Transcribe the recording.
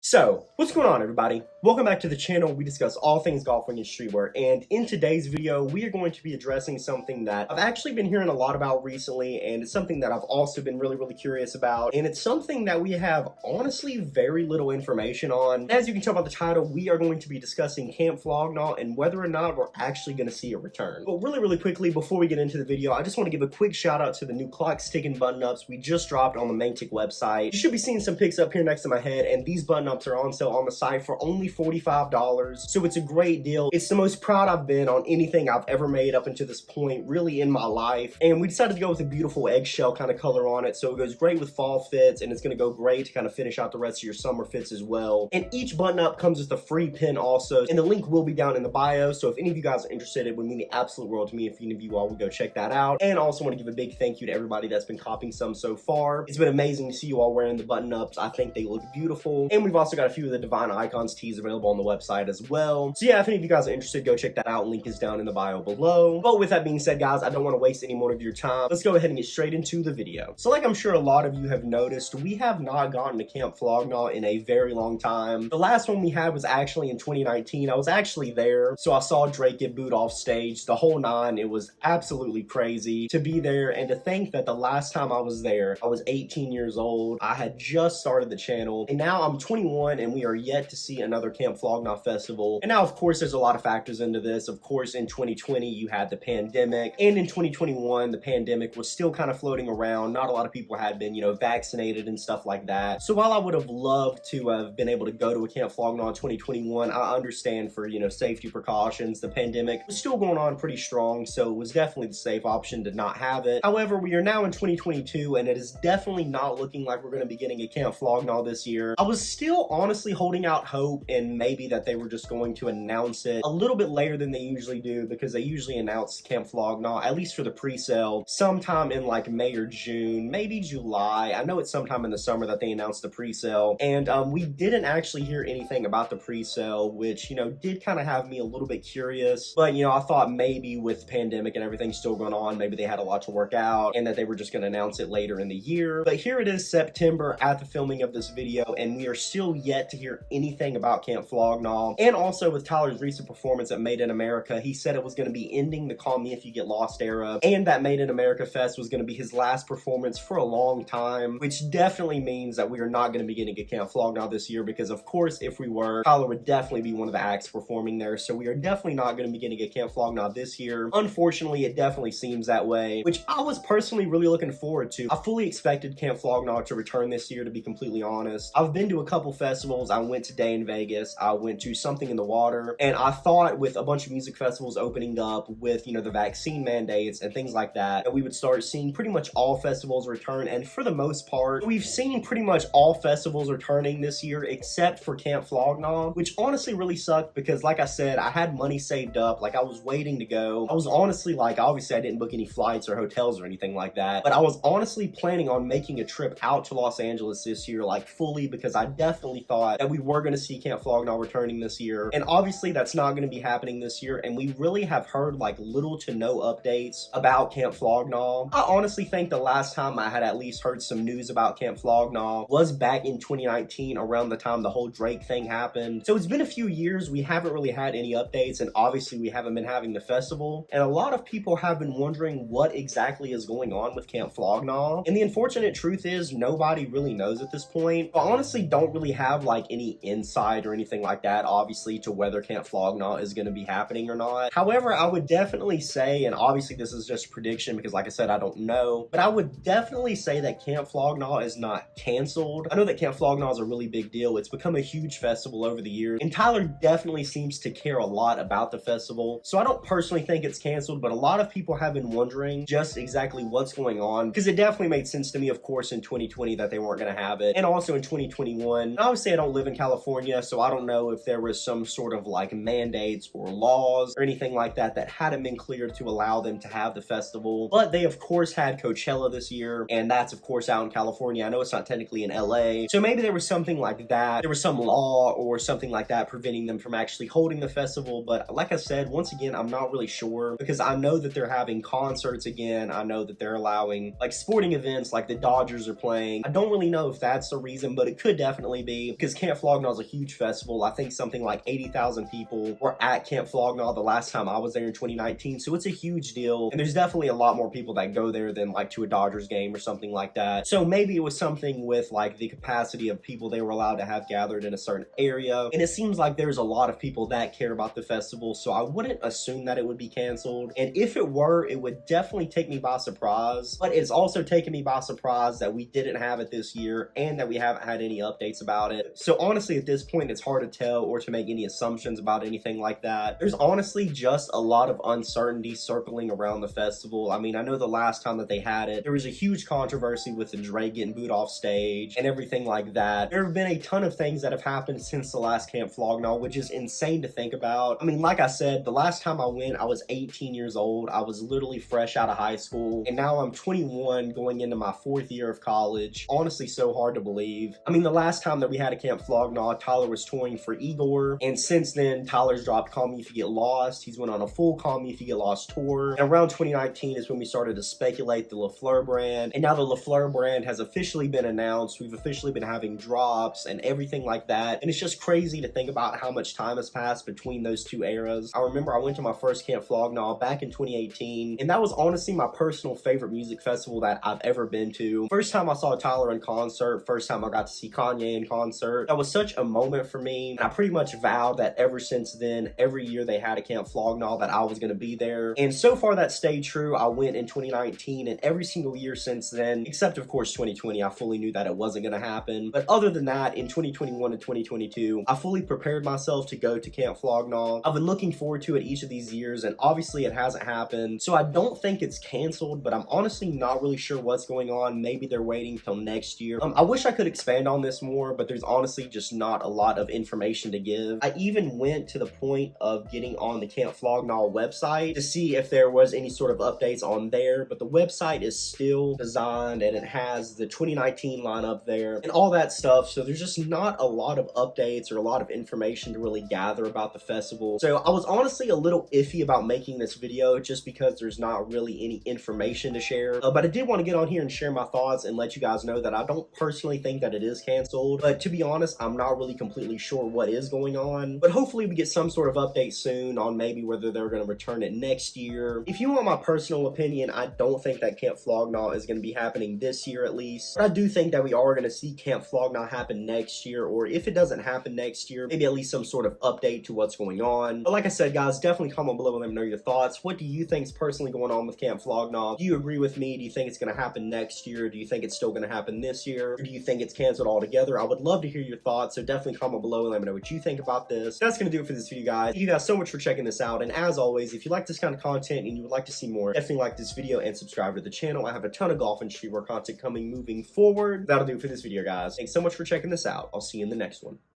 So, what's going on, everybody? Welcome back to the channel. We discuss all things golf and streetwear, and in today's video, we are going to be addressing something that I've actually been hearing a lot about recently, and it's something that I've also been really curious about, and it's something that we have honestly very little information on. As you can tell by the title, we are going to be discussing Camp Flog Gnaw and whether or not we're actually going to see a return. But really quickly, before we get into the video, I just want to give a quick shout out to the new clock stick and button-ups we just dropped on the Mantic website. You should be seeing some pics up here next to my head, and these button-ups are on sale on the site for only $45, so it's a great deal. It's the most proud I've been on anything I've ever made up until this point, really, in my life. And we decided to go with a beautiful eggshell kind of color on it, so it goes great with fall fits, and it's going to go great to kind of finish out the rest of your summer fits as well. And each button-up comes with a free pin also, and the link will be down in the bio, so if any of you guys are interested, it would mean the absolute world to me if any of you all would go check that out. And I also want to give a big thank you to everybody that's been copying some so far. It's been amazing to see you all wearing the button-ups. I think they look beautiful, and we've also got a few of the Divine Icons tees available on the website as well. So yeah, if any of you guys are interested, go check that out. Link is down in the bio below. But with that being said, guys, I don't want to waste any more of your time. Let's go ahead and get straight into the video. So like I'm sure a lot of you have noticed, we have not gotten to Camp Flog Gnaw in a very long time. The last one we had was actually in 2019. I was actually there, so I saw Drake get booed off stage, the whole nine. It was absolutely crazy to be there, and to think that the last time I was there, I was 18 years old. I had just started the channel, and now I'm 21, and we are yet to see another Camp Flog Gnaw festival. And now, of course, there's a lot of factors into this. Of course, in 2020, you had the pandemic, and in 2021, the pandemic was still kind of floating around. Not a lot of people had been, vaccinated and stuff like that. So while I would have loved to have been able to go to a Camp Flog Gnaw in 2021, I understand for, safety precautions. The pandemic was still going on pretty strong, so it was definitely the safe option to not have it. However, we are now in 2022, and it is definitely not looking like we're going to be getting a Camp Flog Gnaw this year. I was still honestly holding out hope and maybe that they were just going to announce it a little bit later than they usually do, because they usually announce Camp Flog Gnaw, at least for the pre-sale, sometime in like May or June, maybe July. I know it's sometime in the summer that they announced the pre-sale, and we didn't actually hear anything about the pre-sale, which, did kind of have me a little bit curious. But, I thought maybe with pandemic and everything still going on, maybe they had a lot to work out and that they were just going to announce it later in the year. But here it is, September, at the filming of this video, and we are still yet to hear anything about Camp Flog Gnaw. And also with Tyler's recent performance at Made in America, he said it was going to be ending the Call Me If You Get Lost era, and that Made in America Fest was going to be his last performance for a long time, which definitely means that we are not going to be getting a Camp Flog Gnaw this year, because of course, if we were, Tyler would definitely be one of the acts performing there. So we are definitely not going to be getting a Camp Flog Gnaw this year. Unfortunately, it definitely seems that way, which I was personally really looking forward to. I fully expected Camp Flog Gnaw to return this year, to be completely honest. I've been to a couple festivals. I went to Day in Vegas. I went to Something in the Water, and I thought with a bunch of music festivals opening up with, the vaccine mandates and things like that we would start seeing pretty much all festivals return. And for the most part, we've seen pretty much all festivals returning this year except for Camp Flog Gnaw, which honestly really sucked, because like I said, I had money saved up. Like, I was waiting to go. I was honestly, obviously I didn't book any flights or hotels or anything like that, but I was honestly planning on making a trip out to Los Angeles this year, fully, because I definitely thought that we were going to see Camp Flog Gnaw returning this year. And obviously that's not going to be happening this year, and we really have heard little to no updates about Camp Flog Gnaw. I honestly think the last time I had at least heard some news about Camp Flog Gnaw was back in 2019, around the time the whole Drake thing happened. So it's been a few years. We haven't really had any updates, and obviously we haven't been having the festival, and a lot of people have been wondering what exactly is going on with Camp Flog Gnaw. And the unfortunate truth is nobody really knows at this point. I honestly don't really have any insight or anything like that, obviously, to whether Camp Flog Gnaw is going to be happening or not. However, I would definitely say, and obviously this is just a prediction because like I said, I don't know, but I would definitely say that Camp Flog Gnaw is not canceled. I know that Camp Flog Gnaw is a really big deal. It's become a huge festival over the years, and Tyler definitely seems to care a lot about the festival. So I don't personally think it's canceled, but a lot of people have been wondering just exactly what's going on, because it definitely made sense to me, of course, in 2020 that they weren't going to have it, and also in 2021. Obviously, I don't live in California, so I don't know if there was some sort of mandates or laws or anything like that that hadn't been cleared to allow them to have the festival. But they, of course, had Coachella this year, and that's, of course, out in California. I know it's not technically in LA, so maybe there was something like that. There was some law or something like that preventing them from actually holding the festival. But like I said, once again, I'm not really sure, because I know that they're having concerts again. I know that they're allowing sporting events, like the Dodgers are playing. I don't really know if that's the reason, but it could definitely be. be, because Camp Flog Gnaw is a huge festival. I think something like 80,000 people were at Camp Flog Gnaw the last time I was there in 2019, so it's a huge deal, and there's definitely a lot more people that go there than like to a Dodgers game or something like that. So maybe it was something with like the capacity of people they were allowed to have gathered in a certain area, and it seems like there's a lot of people that care about the festival, so I wouldn't assume that it would be canceled, and if it were, it would definitely take me by surprise. But it's also taken me by surprise that we didn't have it this year and that we haven't had any updates about it. So honestly, at this point, it's hard to tell or to make any assumptions about anything like that. There's honestly just a lot of uncertainty circling around the festival. I mean, I know the last time that they had it, there was a huge controversy with the Dre getting booed off stage and everything like that. There have been a ton of things that have happened since the last Camp Flog Gnaw, which is insane to think about. I mean, like I said, the last time I went, I was 18 years old. I was literally fresh out of high school, and now I'm 21 going into my 4th year of college. Honestly, so hard to believe. I mean, the last time that we had a Camp Flog Gnaw, Tyler was touring for Igor, and since then, Tyler's dropped Call Me If You Get Lost. He's went on a full Call Me If You Get Lost tour, and around 2019 is when we started to speculate the FLEUR brand, and now the FLEUR brand has officially been announced. We've officially been having drops and everything like that, and it's just crazy to think about how much time has passed between those two eras. I remember I went to my first Camp Flog Gnaw back in 2018, and that was honestly my personal favorite music festival that I've ever been to. First time I saw Tyler in concert, first time I got to see Kanye in concert. That was such a moment for me, and I pretty much vowed that ever since then, every year they had a Camp Flog Gnaw, that I was going to be there. And so far that stayed true. I went in 2019, and every single year since then, except of course 2020, I fully knew that it wasn't going to happen. But other than that, in 2021 and 2022, I fully prepared myself to go to Camp Flog Gnaw. I've been looking forward to it each of these years, and obviously it hasn't happened. So I don't think it's canceled, but I'm honestly not really sure what's going on. Maybe they're waiting till next year. I wish I could expand on this more, but there's honestly just not a lot of information to give. I even went to the point of getting on the Camp Flog Gnaw website to see if there was any sort of updates on there, but the website is still designed and it has the 2019 lineup there and all that stuff, so there's just not a lot of updates or a lot of information to really gather about the festival. So I was honestly a little iffy about making this video just because there's not really any information to share, but I did want to get on here and share my thoughts and let you guys know that I don't personally think that it is canceled, but to be honest, I'm not really completely sure what is going on. But hopefully we get some sort of update soon on maybe whether they're going to return it next year. If you want my personal opinion, I don't think that Camp Flog Gnaw is going to be happening this year at least, but I do think that we are going to see Camp Flog Gnaw happen next year, or if it doesn't happen next year, maybe at least some sort of update to what's going on. But like I said, guys, definitely comment below and let me know your thoughts. What do you think is personally going on with Camp Flog Gnaw? Do you agree with me? Do you think it's going to happen next year? Do you think it's still going to happen this year? Or do you think it's canceled altogether? I would love to hear your thoughts, so definitely comment below and let me know what you think about this. That's going to do it for this video, guys. Thank you guys so much for checking this out, and as always, if you like this kind of content and you would like to see more, definitely like this video and subscribe to the channel. I have a ton of golf and streetwear content coming moving forward. That'll do it for this video, guys. Thanks so much for checking this out. I'll see you in the next one.